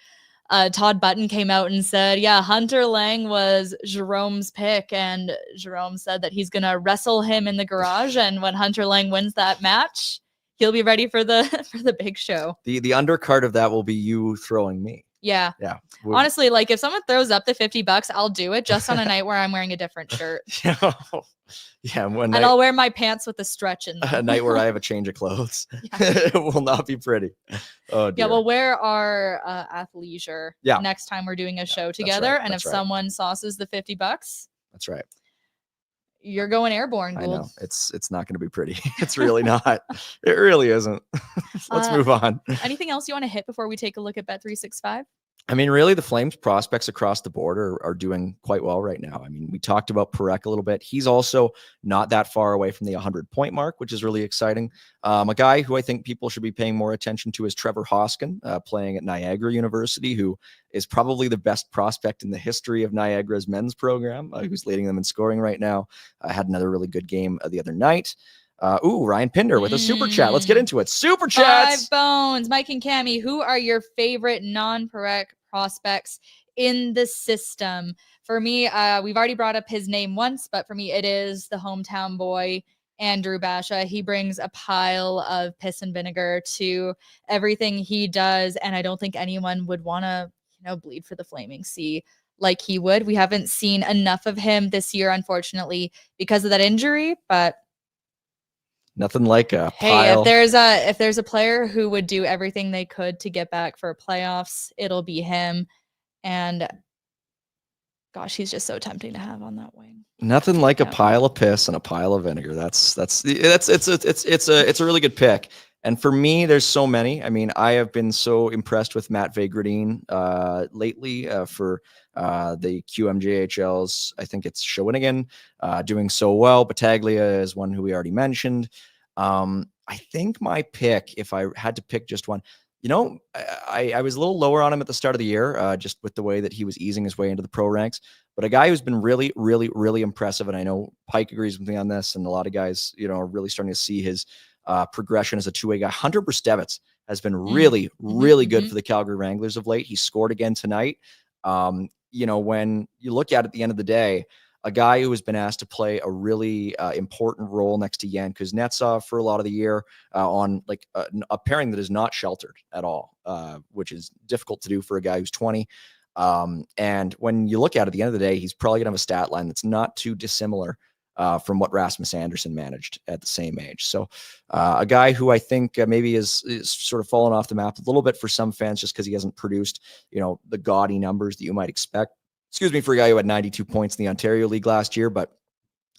Todd Button came out and said, yeah, Hunter Lang was Jerome's pick. And Jerome said that he's going to wrestle him in the garage. And when Hunter Lang wins that match, he'll be ready for the big show. The undercard of that will be you throwing me. Yeah. Yeah. Honestly, like if someone throws up the $50, I'll do it just on a night where I'm wearing a different shirt. Yeah. And I'll wear my pants with a stretch in them. A night where I have a change of clothes. It will not be pretty. Oh, dear. Yeah, we'll wear our athleisure next time we're doing a show together. Right. And if someone sauces the $50, that's right. You're going airborne, Gould. I know. It's not going to be pretty. It's really not. It really isn't. Let's move on. Anything else you want to hit before we take a look at Bet365? I mean, really, the Flames prospects across the board are doing quite well right now. I mean, we talked about Parekh a little bit. He's also not that far away from the 100-point mark, which is really exciting. A guy who I think people should be paying more attention to is Trevor Hoskin, playing at Niagara University, who is probably the best prospect in the history of Niagara's men's program, who's leading them in scoring right now. Had another really good game the other night. Ryan Pinder with a super chat. Let's get into it. Super chats. 5 bones. Mike and Cami, who are your favorite non-Parekh prospects in the system? For me, we've already brought up his name once, but for me, it is the hometown boy, Andrew Basha. He brings a pile of piss and vinegar to everything he does, and I don't think anyone would want to, bleed for the Flaming Sea like he would. We haven't seen enough of him this year, unfortunately, because of that injury, but nothing like a pile. If there's a player who would do everything they could to get back for playoffs, it'll be him. And gosh, he's just so tempting to have on that wing. Nothing like a pile of piss and a pile of vinegar. It's a really good pick. And for me, there's so many. I mean, I have been so impressed with Matt Vagradine lately for the QMJHLs. I think it's Shawinigan doing so well. Battaglia is one who we already mentioned. I think my pick, if I had to pick just one, I was a little lower on him at the start of the year, just with the way that he was easing his way into the pro ranks. But a guy who's been really, really, really impressive, and I know Pike agrees with me on this, and a lot of guys, are really starting to see his progression as a two-way guy. Hunter Brzustewicz has been really, really good for the Calgary Wranglers of late. He scored again tonight. When you look at it at the end of the day, a guy who has been asked to play a really important role next to Yan Kuznetsov for a lot of the year on a pairing that is not sheltered at all, which is difficult to do for a guy who's 20. And when you look at it at the end of the day, he's probably going to have a stat line that's not too dissimilar from what Rasmus Anderson managed at the same age. So a guy who I think maybe is sort of fallen off the map a little bit for some fans just because he hasn't produced, the gaudy numbers that you might expect. Excuse me, for a guy who had 92 points in the Ontario League last year, but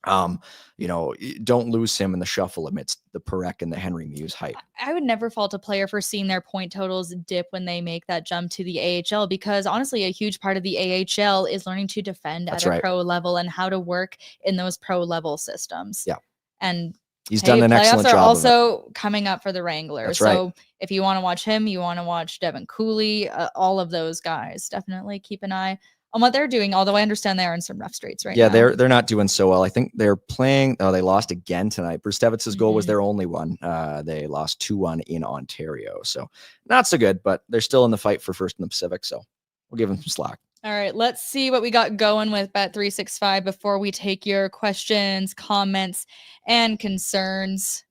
don't lose him in the shuffle amidst the Parekh and the Henry Muse hype. I would never fault a player for seeing their point totals dip when they make that jump to the AHL, because honestly, a huge part of the AHL is learning to defend at a pro level and how to work in those pro level systems. Yeah. And he's done an excellent job. Playoffs are also coming up for the Wranglers. That's right. So if you want to watch him, you want to watch Devin Cooley, all of those guys, definitely keep an eye on what they're doing, although I understand they're in some rough straits right now. Yeah, they're not doing so well. I think they're playing. They lost again tonight. Brzezewicz's goal was their only one. They lost 2-1 in Ontario. So not so good, but they're still in the fight for first in the Pacific. So we'll give them some slack. All right, let's see what we got going with Bet365 before we take your questions, comments, and concerns.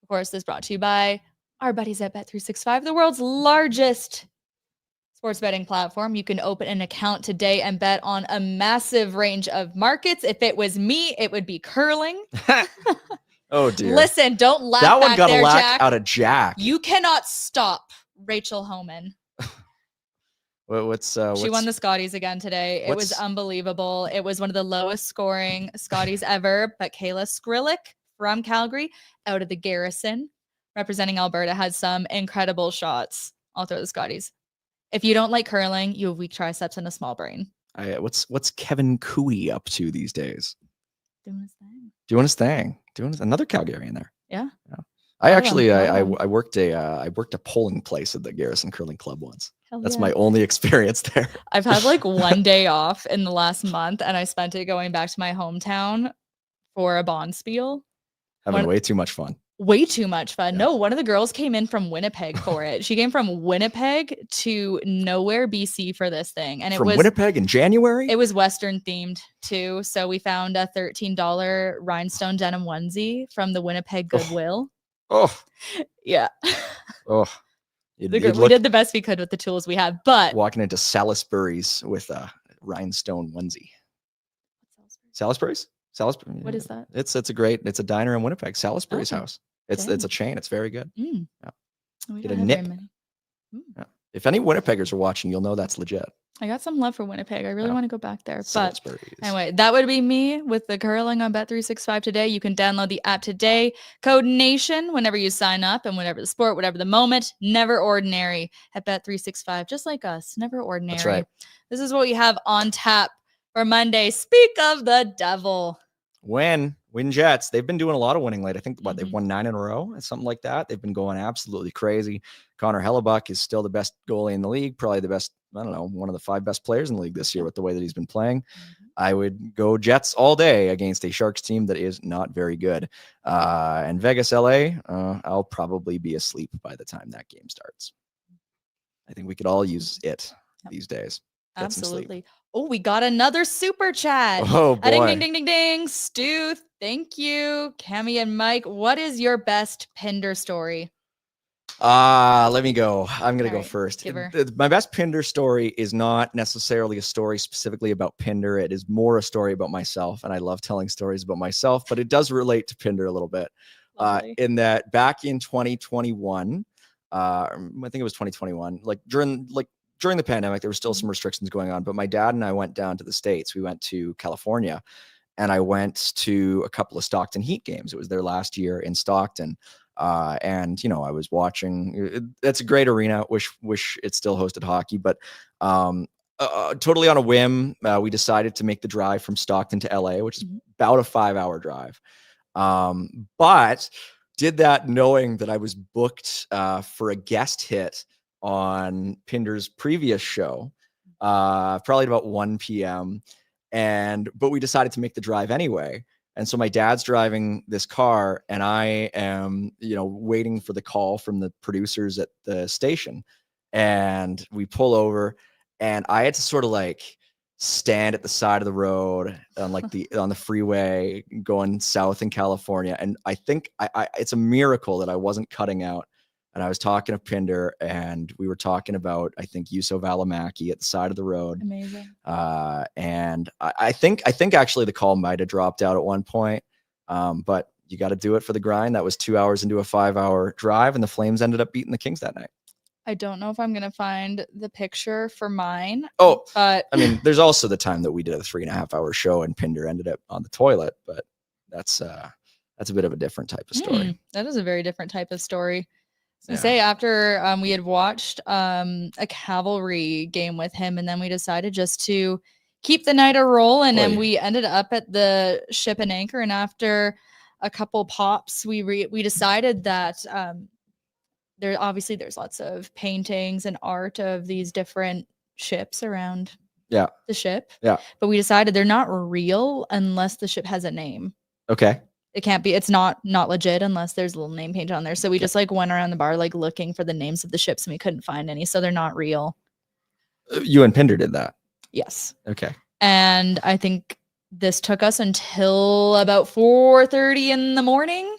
Of course, this is brought to you by our buddies at Bet365, the world's largest sports betting platform. You can open an account today and bet on a massive range of markets. If it was me, it would be curling. Oh dear. Listen, don't laugh That one back got there, a laugh Jack. out of Jack. You cannot stop Rachel Homan. She won the Scotties again today. It was unbelievable. It was one of the lowest scoring Scotties ever, but Kayla Skrillick from Calgary out of the Garrison representing Alberta had some incredible shots all through the Scotties. If you don't like curling, you have weak triceps and a small brain. What's Kevin Cooey up to these days? Doing his thing. Doing another Calgary in there. Yeah. I worked a polling place at the Garrison Curling Club once. That's my only experience there. I've had like one day off in the last month, and I spent it going back to my hometown for a bond spiel. Having way too much fun. Way too much fun. Yeah. No, one of the girls came in from Winnipeg for it. She came from Winnipeg to nowhere, BC for this thing. And From Winnipeg in January? It was Western themed too. So we found a $13 rhinestone denim onesie from the Winnipeg Goodwill. Oh. Yeah. Oh. We did the best we could with the tools we had, but walking into Salisbury's with a rhinestone onesie. Salisbury's? Salisbury. What is that? It's a diner in Winnipeg, Salisbury's House. It's a chain. It's very good. Mm. Yeah. Get a nip. Yeah. If any Winnipeggers are watching, you'll know that's legit. I got some love for Winnipeg. I really want to go back there. But Salisbury's. anyway, that would be me with the curling on Bet365 today. You can download the app today. Code NATION whenever you sign up, and whatever the sport, whatever the moment. Never ordinary at Bet365. Just like us. Never ordinary. That's right. This is what we have on tap for Monday. Speak of the devil. Win Jets. They've been doing a lot of winning late. I think they've won 9 in a row, something like that. They've been going absolutely crazy. Connor Hellebuck is still the best goalie in the league, probably the best, I don't know, one of the 5 best players in the league this year with the way that he's been playing. I would go Jets all day against a Sharks team that is not very good. And Vegas, LA, I'll probably be asleep by the time that game starts. I think we could all use it these days. Get Absolutely. Oh, we got another super chat. Oh, boy. Ding, ding, ding, ding, ding. Stu, thank you. Cami and Mike, what is your best Pinder story? Let me go. I'm going to go right, first. give her. My best Pinder story is not necessarily a story specifically about Pinder. It is more a story about myself, and I love telling stories about myself, but it does relate to Pinder a little bit. In that back in 2021, I think it was 2021, during the pandemic, there were still some restrictions going on, but my dad and I went down to the States. We went to California, and I went to a couple of Stockton Heat games. It was their last year in Stockton. And I was watching. It's a great arena. Wish it still hosted hockey, but totally on a whim, we decided to make the drive from Stockton to LA, which is about a 5-hour drive. But did that knowing that I was booked for a guest hit on Pinder's previous show, probably about 1 p.m. But we decided to make the drive anyway. And so my dad's driving this car, and I am, waiting for the call from the producers at the station. And we pull over, and I had to sort of stand at the side of the road on on the freeway going south in California. And I think it's a miracle that I wasn't cutting out. And I was talking to Pinder, and we were talking about, I think, Jusso Valimaki at the side of the road. Amazing. And I think actually the call might have dropped out at one point. But you got to do it for the grind. That was 2 hours into a 5-hour drive, and the Flames ended up beating the Kings that night. I don't know if I'm going to find the picture for mine. Oh, but I mean, there's also the time that we did a 3.5-hour show and Pinder ended up on the toilet, but that's a bit of a different type of story. That is a very different type of story. I say after we had watched a Cavalry game with him, and then we decided just to keep the night a roll, and then we ended up at the Ship and Anchor. And after a couple pops, we decided that there's lots of paintings and art of these different ships around the ship. Yeah, but we decided they're not real unless the ship has a name. Okay. It can't be, it's not legit unless there's a little name paint on there. So we just went around the bar looking for the names of the ships, and we couldn't find any. So they're not real. You and Pinder did that? Yes. Okay. And I think this took us until about 4:30 in the morning,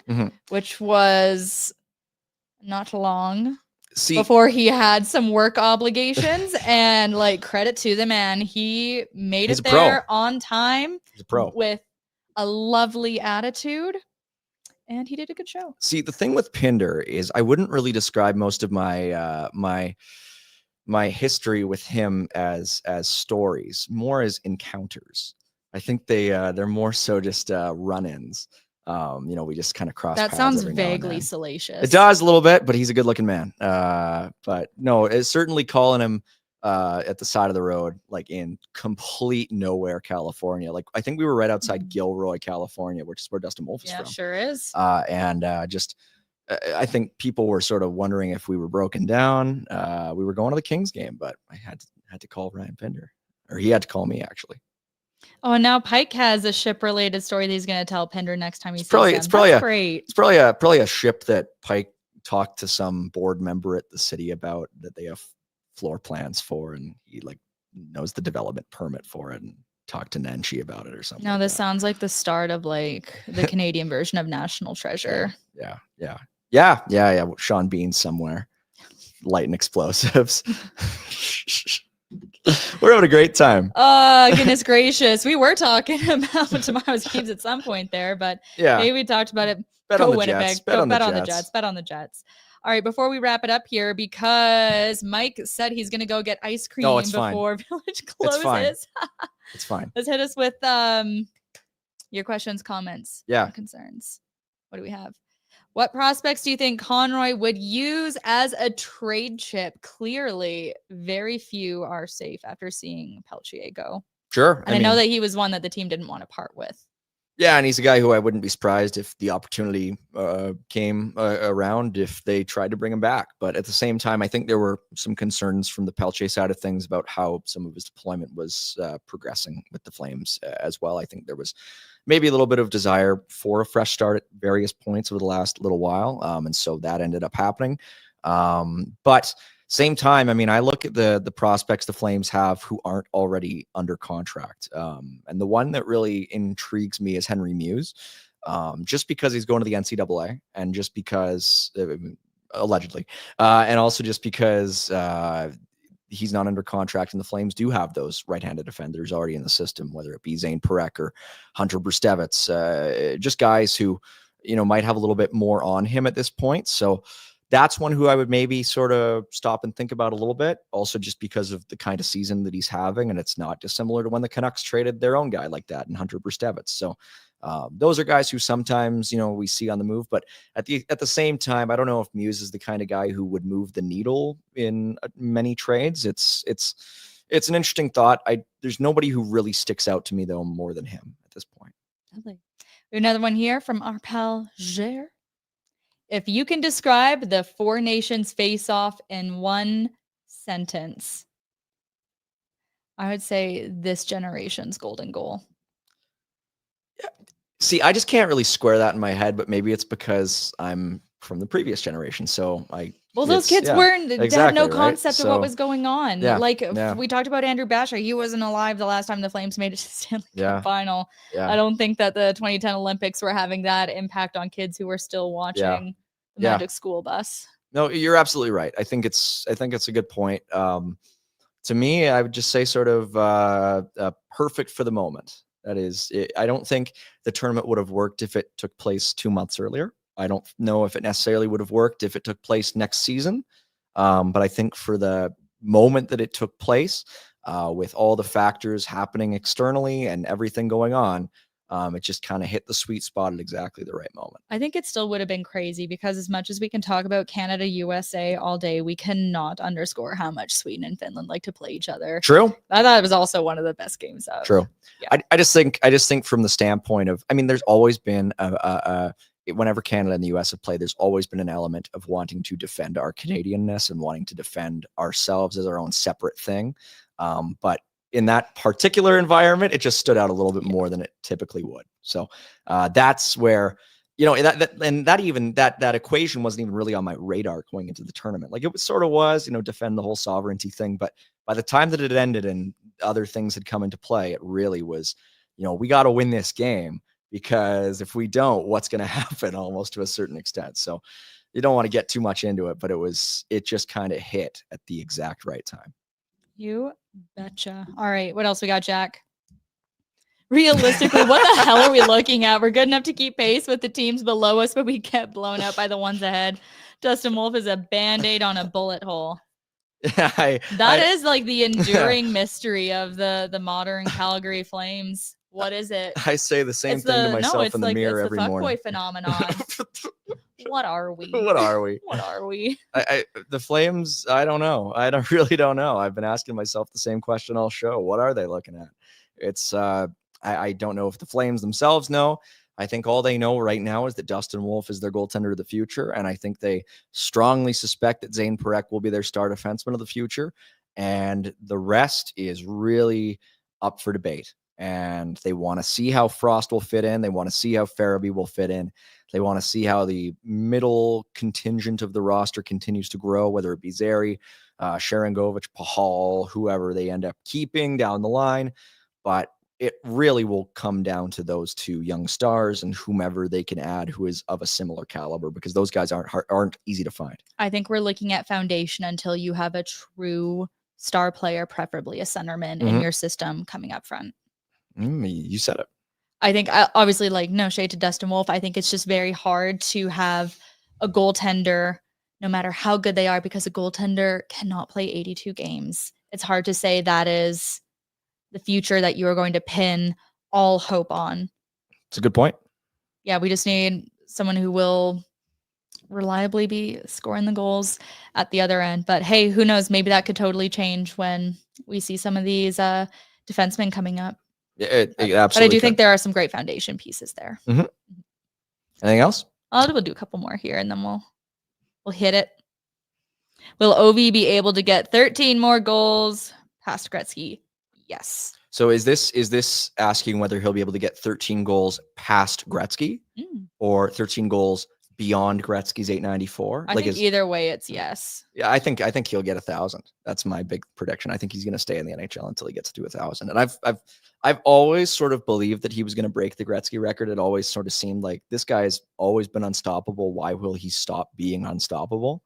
which was not long. before he had some work obligations. And like, credit to the man, he made He's it a pro. there on time. He's a pro with a lovely attitude, and he did a good show. See, the thing with Pinder is I wouldn't really describe most of my my history with him as stories, more as encounters. I think they're more so just run-ins. We just kind of cross. That paths sounds every now and vaguely then. salacious. It does a little bit, but he's a good-looking man. But no, it's certainly calling him at the side of the road, like in complete nowhere, California. Like I think we were right outside Gilroy, California, which is where Dustin Wolf is from. Yeah, sure is. I think people were sort of wondering if we were broken down. We were going to the Kings game, but I had to call Ryan Pinder, or he had to call me actually. Oh, and now Pike has a ship-related story that he's going to tell Pinder next time he sees him. It's probably great. It's probably a ship that Pike talked to some board member at the city about that they have floor plans for, and he like knows the development permit for it and talked to Nancy about it or something. No, this sounds like the start of like the Canadian version of National Treasure. Yeah. Sean Bean somewhere lighting explosives. We're having a great time. Goodness gracious. We were talking about tomorrow's games at some point there, but yeah, maybe we talked about it. Bet Go on the Winnipeg. Jets. Bet on the Jets. Bet on the Jets. All right, before we wrap it up here, because Mike said he's going to go get ice cream before Village closes. It's fine. Let's hit us with your questions, comments, and concerns. What do we have? What prospects do you think Conroy would use as a trade chip? Clearly, very few are safe after seeing Peltier go. Sure. And I know that he was one that the team didn't want to part with. Yeah, and he's a guy who I wouldn't be surprised if the opportunity came around if they tried to bring him back. But at the same time, I think there were some concerns from the Peltier side of things about how some of his deployment was progressing with the Flames as well. I think there was maybe a little bit of desire for a fresh start at various points over the last little while. And so that ended up happening. But same time, I mean, I look at the prospects the Flames have who aren't already under contract. And the one that really intrigues me is Henry Muse, just because he's going to the NCAA and just because, allegedly, and also just because he's not under contract, and the Flames do have those right-handed defenders already in the system, whether it be Zane Parekh or Hunter Brustevitz, just guys who, might have a little bit more on him at this point. So that's one who I would maybe sort of stop and think about a little bit. Also, just because of the kind of season that he's having, and it's not dissimilar to when the Canucks traded their own guy like that in Hunter Brustevitz. So those are guys who sometimes, we see on the move, but at the same time, I don't know if Muse is the kind of guy who would move the needle in many trades. It's an interesting thought. There's nobody who really sticks out to me though more than him at this point. Lovely. We have another one here from our pal Duehr. If you can describe the Four Nations face-off in one sentence, I would say this generation's golden goal. Yeah. See, I just can't really square that in my head, but maybe it's because I'm from the previous generation. So those kids weren't, they had no concept of what was going on. Yeah, we talked about Andrew Basher. He wasn't alive the last time the Flames made it to the Stanley Cup final. Yeah. I don't think that the 2010 Olympics were having that impact on kids who were still watching the Magic School Bus. No, you're absolutely right. I think it's a good point. To me, I would just say sort of perfect for the moment. That is, I don't think the tournament would have worked if it took place 2 months earlier. I don't know if it necessarily would have worked if it took place next season. But I think for the moment that it took place, with all the factors happening externally and everything going on, it just kind of hit the sweet spot at exactly the right moment. I think it still would have been crazy because as much as we can talk about Canada, USA all day, we cannot underscore how much Sweden and Finland like to play each other. True. I thought it was also one of the best games of. True. Yeah. I just think from the standpoint of, I mean, there's always been whenever Canada and the US have played, there's always been an element of wanting to defend our Canadianness and wanting to defend ourselves as our own separate thing. But in that particular environment, it just stood out a little bit more than it typically would. So that's where, that equation wasn't even really on my radar going into the tournament. Like it sort of was, defend the whole sovereignty thing. But by the time that it ended and other things had come into play, it really was, we got to win this game, because if we don't, what's going to happen almost to a certain extent. So you don't want to get too much into it, but it just kind of hit at the exact right time. You betcha. All right. What else we got, Jack? Realistically, what the hell are we looking at? We're good enough to keep pace with the teams below us, but we get blown out by the ones ahead. Dustin Wolf is a Band-Aid on a bullet hole. That is like the enduring mystery of the modern Calgary Flames. What is it? I say the same thing to myself in the mirror every morning. It's the fuckboy phenomenon. What are we? What are we? What are we? The Flames, I don't know. Really don't know. I've been asking myself the same question all show. What are they looking at? It's I don't know if the Flames themselves know. I think all they know right now is that Dustin Wolf is their goaltender of the future. And I think they strongly suspect that Zane Parekh will be their star defenseman of the future. And the rest is really up for debate. And they want to see how Frost will fit in. They want to see how Farabee will fit in. They want to see how the middle contingent of the roster continues to grow, whether it be Zary, Sharangovich, Pahal, whoever they end up keeping down the line. But it really will come down to those two young stars and whomever they can add who is of a similar caliber, because those guys aren't easy to find. I think we're looking at foundation until you have a true star player, preferably a centerman in your system coming up front. You said it. I think obviously, like, no shade to Dustin Wolf. I think it's just very hard to have a goaltender, no matter how good they are, because a goaltender cannot play 82 games. It's hard to say that is the future that you are going to pin all hope on. It's a good point. Yeah, we just need someone who will reliably be scoring the goals at the other end. But hey, who knows? Maybe that could totally change when we see some of these defensemen coming up. Yeah, it absolutely. But I do think there are some great foundation pieces there. Mm-hmm. Anything else? We'll do a couple more here, and then we'll hit it. Will Ovi be able to get 13 more goals past Gretzky? Yes. So is this asking whether he'll be able to get 13 goals past Gretzky or 13 goals beyond Gretzky's 894? I think either way, it's yes. Yeah, I think he'll get 1,000. That's my big prediction. I think he's going to stay in the NHL until he gets to 1,000. And I've always sort of believed that he was going to break the Gretzky record. It always sort of seemed like this guy has always been unstoppable. Why will he stop being unstoppable?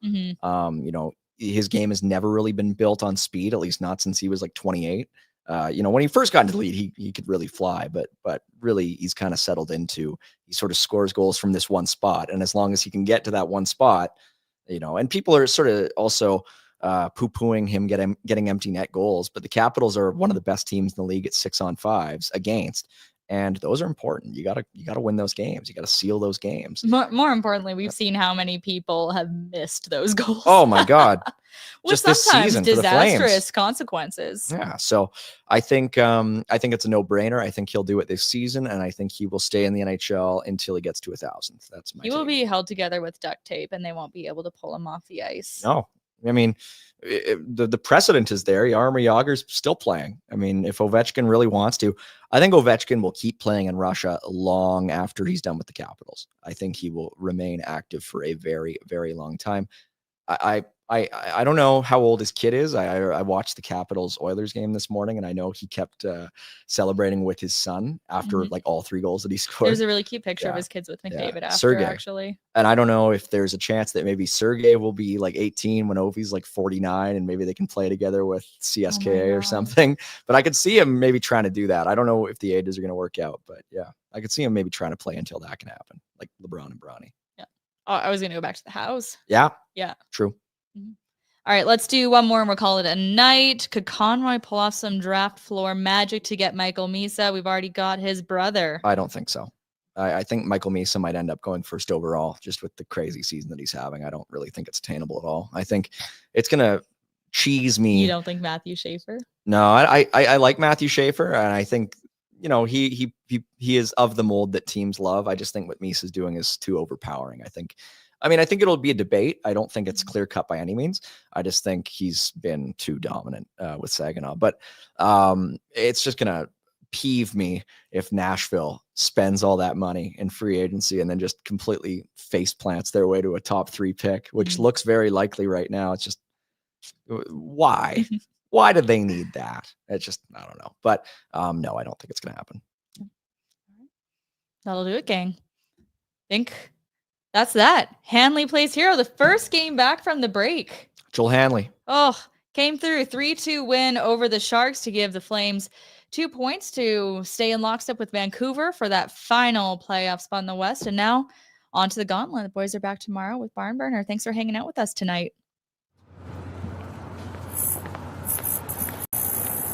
His game has never really been built on speed, at least not since he was like 28. When he first got into the league, he could really fly, but really he's kind of settled into, he sort of scores goals from this one spot. And as long as he can get to that one spot, and people are sort of also poo-pooing him getting empty net goals, but the Capitals are one of the best teams in the league at 6-on-5s against. And those are important. You gotta win those games. You gotta seal those games. More importantly, we've seen how many people have missed those goals. Oh my God! Just this season, disastrous consequences. Yeah. So I think it's a no-brainer. I think he'll do it this season, and I think he will stay in the NHL until he gets to 1,000. That's my. He will be held together with duct tape, and they won't be able to pull him off the ice. No. I mean, the precedent is there. Jaromir Jagr's still playing. I mean, if Ovechkin really wants to, I think Ovechkin will keep playing in Russia long after he's done with the Capitals. I think he will remain active for a very, very long time. I don't know how old his kid is. I watched the Capitals Oilers game this morning, and I know he kept celebrating with his son after like all 3 goals that he scored. There's a really cute picture of his kids with McDavid after, Sergei. actually. And I don't know if there's a chance that maybe Sergei will be like 18 when Ovi's like 49, and maybe they can play together with CSKA or something. But I could see him maybe trying to do that. I don't know if the ages are going to work out, but yeah, I could see him maybe trying to play until that can happen, like LeBron and Bronny. Yeah. Oh, I was going to go back to the house. Yeah. Yeah. True. All right, let's do one more and we'll call it a night. Could Conroy pull off some draft floor magic to get Michael Misa? We've already got his brother. I don't think so. I think Michael Misa might end up going first overall just with the crazy season that he's having. I don't really think it's attainable at all. I think it's going to cheese me. You don't think Matthew Schaefer? No, I like Matthew Schaefer, and I think, he is of the mold that teams love. I just think what Misa's doing is too overpowering. I think it'll be a debate. I don't think it's clear cut by any means. I just think he's been too dominant with Saginaw. But it's just going to peeve me if Nashville spends all that money in free agency and then just completely face plants their way to a top 3 pick, which looks very likely right now. It's just, why? Why do they need that? It's just, I don't know. But no, I don't think it's going to happen. That'll do it, gang. Think That's that. Hanley plays hero. The first game back from the break. Joel Hanley. Oh, came through 3-2 win over the Sharks to give the Flames 2 points to stay in lockstep with Vancouver for that final playoff spot in the West. And now on to the gauntlet. The boys are back tomorrow with Barn Burner. Thanks for hanging out with us tonight.